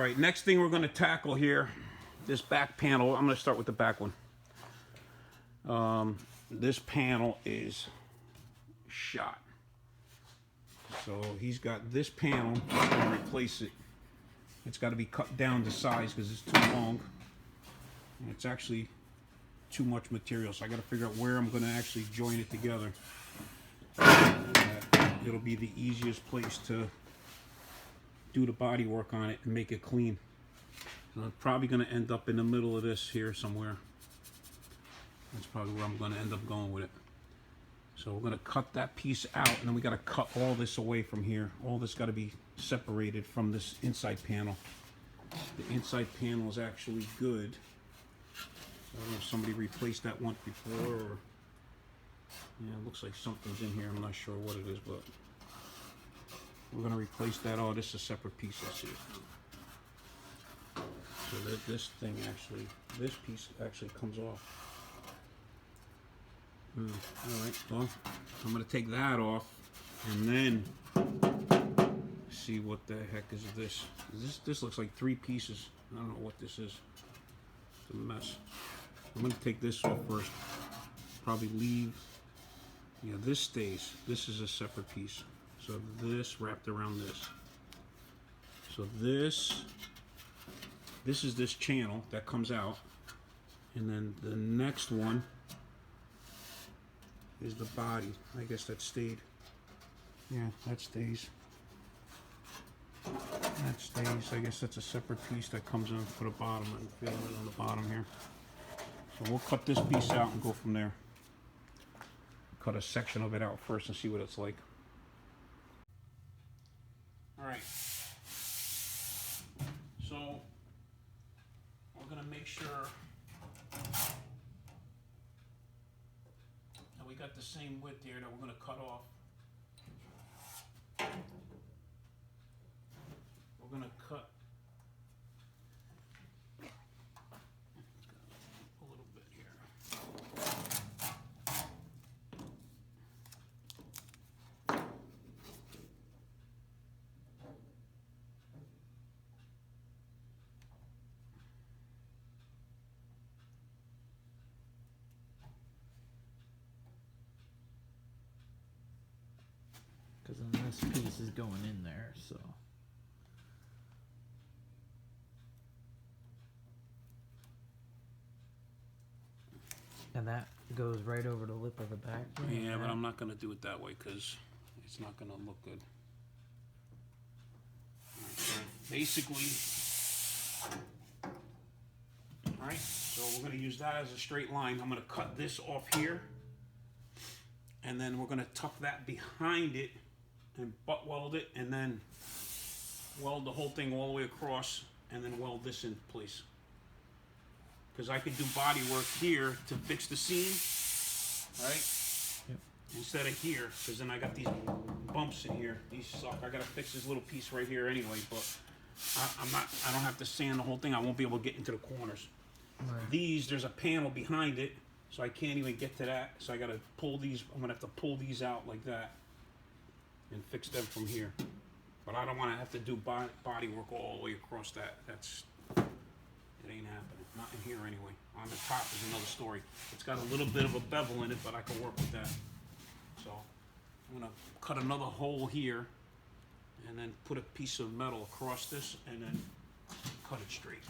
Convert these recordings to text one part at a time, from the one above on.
right, next thing we're going to tackle here, this back panel. I'm going to start with the back one. This panel is shot. So he's got this panel, I'm going to replace it. It's got to be cut down to size because it's too long. And it's actually too much material, so I got to figure out where I'm going to actually join it together. It'll be the easiest place to do the body work on it and make it clean. So I'm probably going to end up in the middle of this here somewhere. That's probably where I'm going to end up going with it. So we're going to cut that piece out, and then we got to cut all this away from here. All this got to be separated from this inside panel. The inside panel is actually good. I don't know if somebody replaced that once before, or yeah, it looks like something's in here. I'm not sure what it is, but we're going to replace that. Oh, this is a separate piece. Let's see. So that this thing actually, this piece actually comes off. All right, well, I'm going to take that off and then see what the heck is this. This looks like 3 pieces. I don't know what this is. It's a mess. I'm going to take this off first. Probably leave. Yeah, this stays. This is a separate piece. So this wrapped around this. So this is this channel that comes out. And then the next one is the body. I guess that stayed. Yeah, that stays. That stays. I guess that's a separate piece that comes in for the bottom. I'm feeling it on the bottom here. So we'll cut this piece out and go from there. Cut a section of it out first and see what it's like. Alright. So we're going to make sure that we got the same width here that we're going to cut off. We're going to cut a little bit here. Because then this piece is going in there, so. And that goes right over the lip of the back. Yeah, but I'm not going to do it that way because it's not going to look good. Right, so basically, alright, so we're going to use that as a straight line. I'm going to cut this off here, and then we're going to tuck that behind it and butt weld it, and then weld the whole thing all the way across, and then weld this in place. Because I could do body work here to fix the seam, right? Yep. Instead of here, because then I got these bumps in here. These suck. I gotta fix this little piece right here anyway. But I don't have to sand the whole thing. I won't be able to get into the corners. Right. These, there's a panel behind it, so I can't even get to that. So I gotta pull these. I'm gonna have to pull these out like that and fix them from here. But I don't want to have to do body work all the way across that. It ain't happening. Not in here anyway. On the top is another story. It's got a little bit of a bevel in it, but I can work with that. So I'm gonna cut another hole here and then put a piece of metal across this and then cut it straight.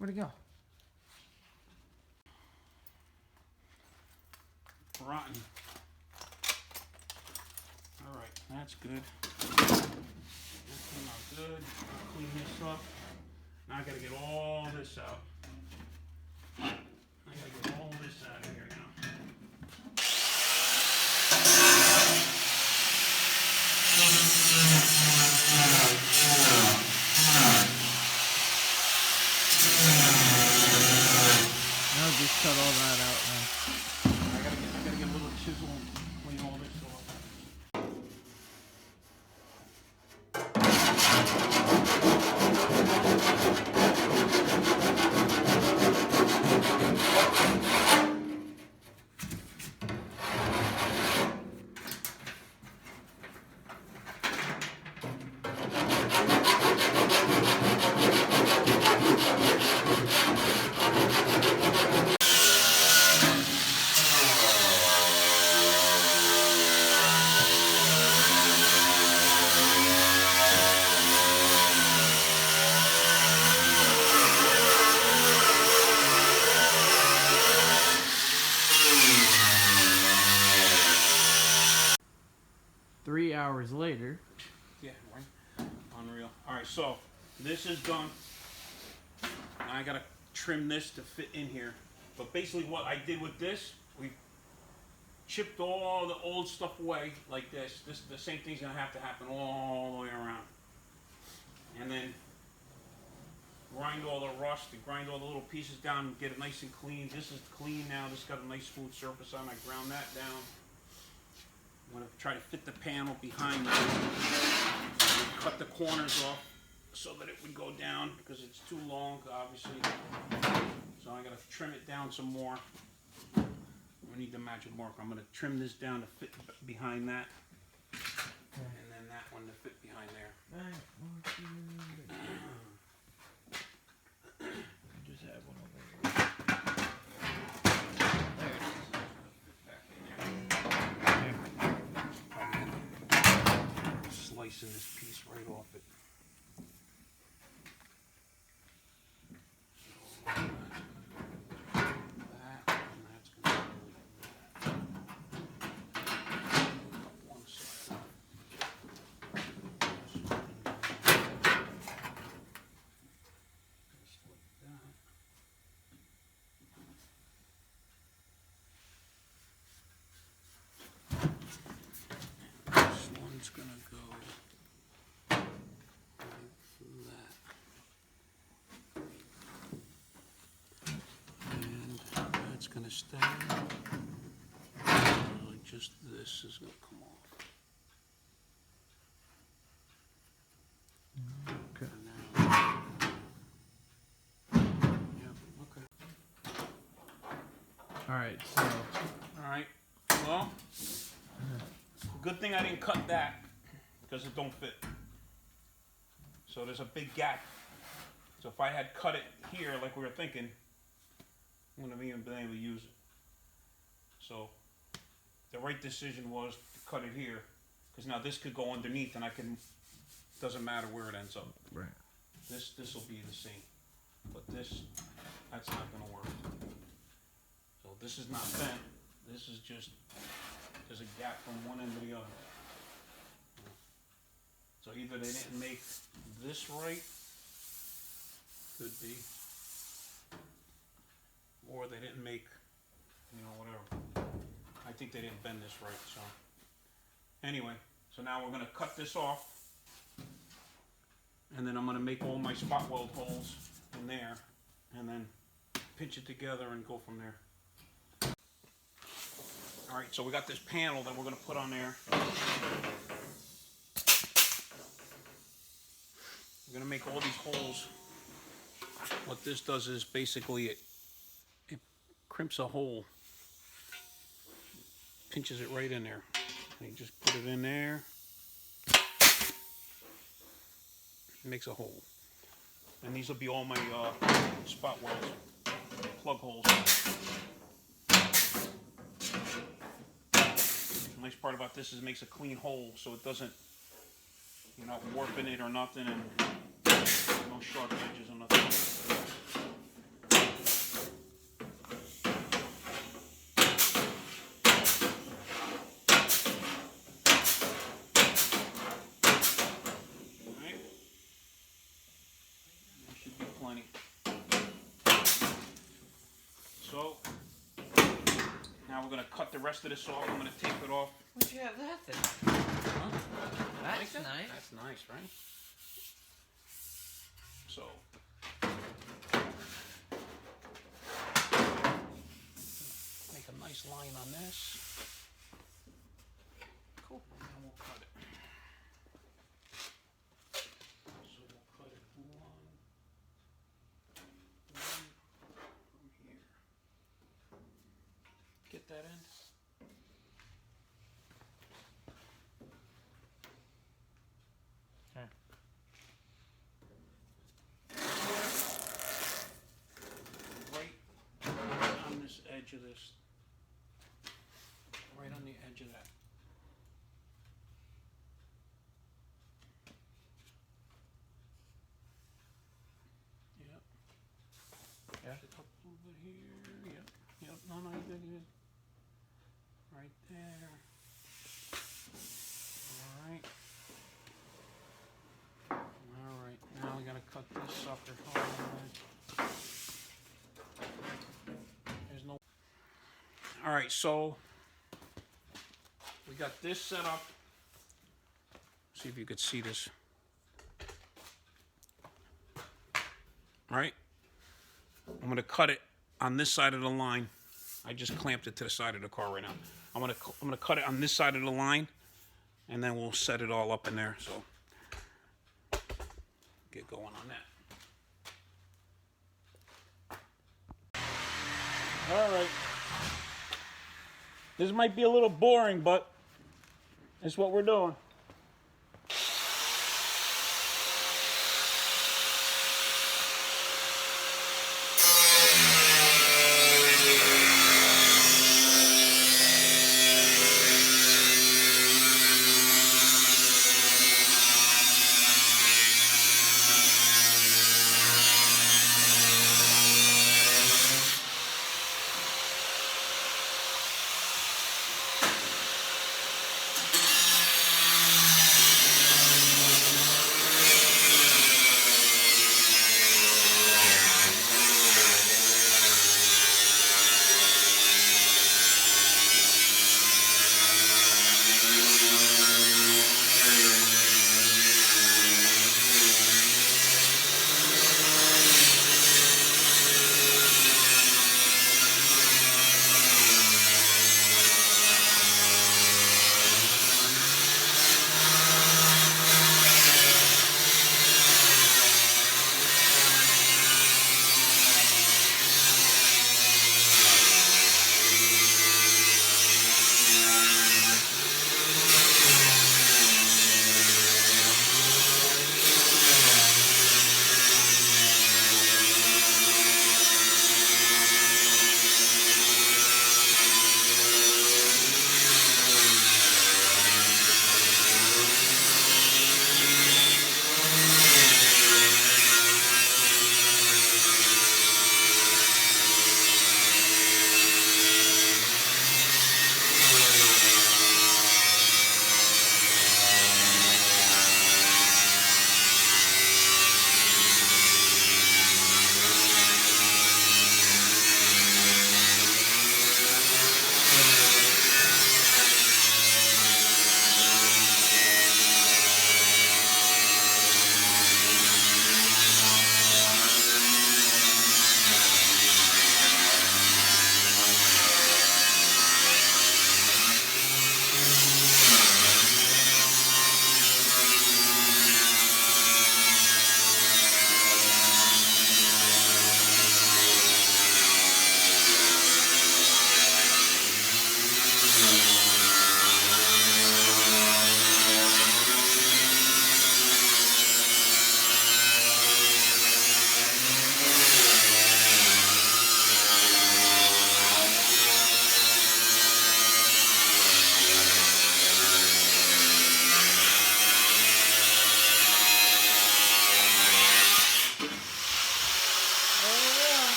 Where'd it go? Rotten. Alright, that's good. That came out good. I'll clean this up. Now I gotta get all this out. I gotta get all this out of here now. No, just cut all that out, man. I gotta get a little chisel and clean all this off. 3 hours later. Yeah, right. Unreal. Alright, so this is done. Now I gotta trim this to fit in here. But basically what I did with this, we chipped all the old stuff away like this. The same thing's gonna have to happen all the way around. And then grind all the rust, and grind all the little pieces down and get it nice and clean. This is clean now. This got a nice smooth surface on it. I ground that down. I'm going to try to fit the panel behind it. Cut the corners off so that it would go down because it's too long, obviously. So I got to trim it down some more. We need the magic marker. I'm going to trim this down to fit behind that. And then that one to fit behind there. Just have one over here. There it is. Slicing this piece right off it. That, and that's going to be one side. Just like that. This one's going to go going to stay. Just this is going to come off. Okay. Now, yeah, okay. Alright, so. Alright, well, good thing I didn't cut that because it don't fit. So there's a big gap. So if I had cut it here like we were thinking, I wouldn't have even been able to use it. So the right decision was to cut it here because now this could go underneath and I can, doesn't matter where it ends up. Right. This will be the same, but that's not going to work. So this is not bent. This is just, there's a gap from one end to the other. So either they didn't make this right, could be, or they didn't make, whatever. I think they didn't bend this right, so. Anyway, so now we're gonna cut this off, and then I'm gonna make all my spot weld holes in there, and then pinch it together and go from there. All right, so we got this panel that we're gonna put on there. We're gonna make all these holes. What this does is basically it crimps a hole, pinches it right in there. And you just put it in there, makes a hole. And these will be all my spot welds, plug holes. The nice part about this is it makes a clean hole so it doesn't, you're not warping it or nothing, and no sharp edges or nothing. plenty. So now we're gonna cut the rest of this off. I'm gonna tape it off. What'd you have that then? Huh? That's nice. That's nice, right? So make a nice line on this. Cool. And then we'll cut it. So we'll cut it one from here. Get that in. Okay. Right on this edge of this. Right on the edge of that. Yep. Yeah. Push it up a little bit here. Yep. Yep. No, you good, you good. Right there. Alright. Alright. Now we gotta cut this sucker hard. There's no. Alright, so we got this set up. See if you could see this. Alright. I'm gonna cut it on this side of the line. I just clamped it to the side of the car right now. I'm gonna cut it on this side of the line, and then we'll set it all up in there. So get going on that. All right. This might be a little boring, but it's what we're doing.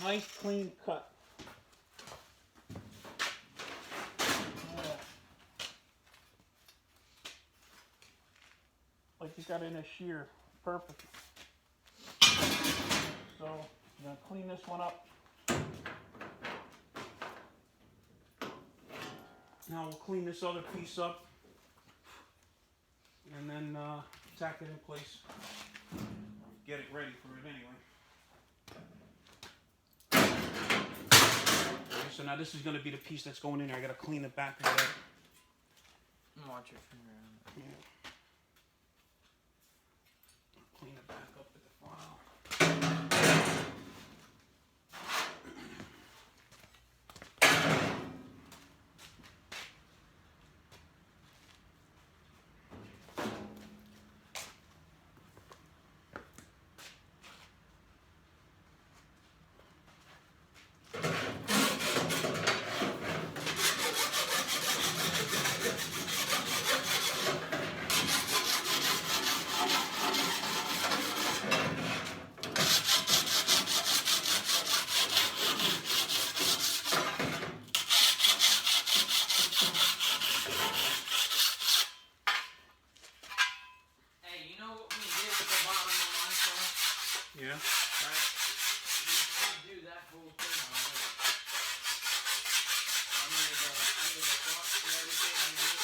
Nice clean cut. like you got it in a shear. Perfect. So I'm gonna clean this one up. Now we'll clean this other piece up and then tack it in place. Get it ready for it anyway. Okay, so now this is going to be the piece that's going in there. I got to clean the back of that. Watch your finger on it. Yeah. Clean it back up with the file. Yeah. Right. You do that whole thing already. Under the front and everything underneath.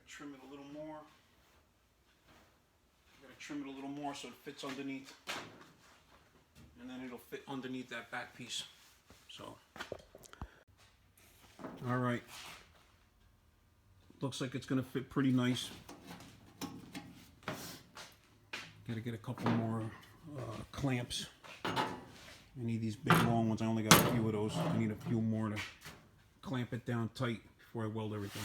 Trim it a little more. Gotta trim it a little more so it fits underneath. And then it'll fit underneath that back piece. So. Alright. Looks like it's gonna fit pretty nice. Gotta get a couple more clamps. I need these big long ones. I only got a few of those. I need a few more to clamp it down tight before I weld everything.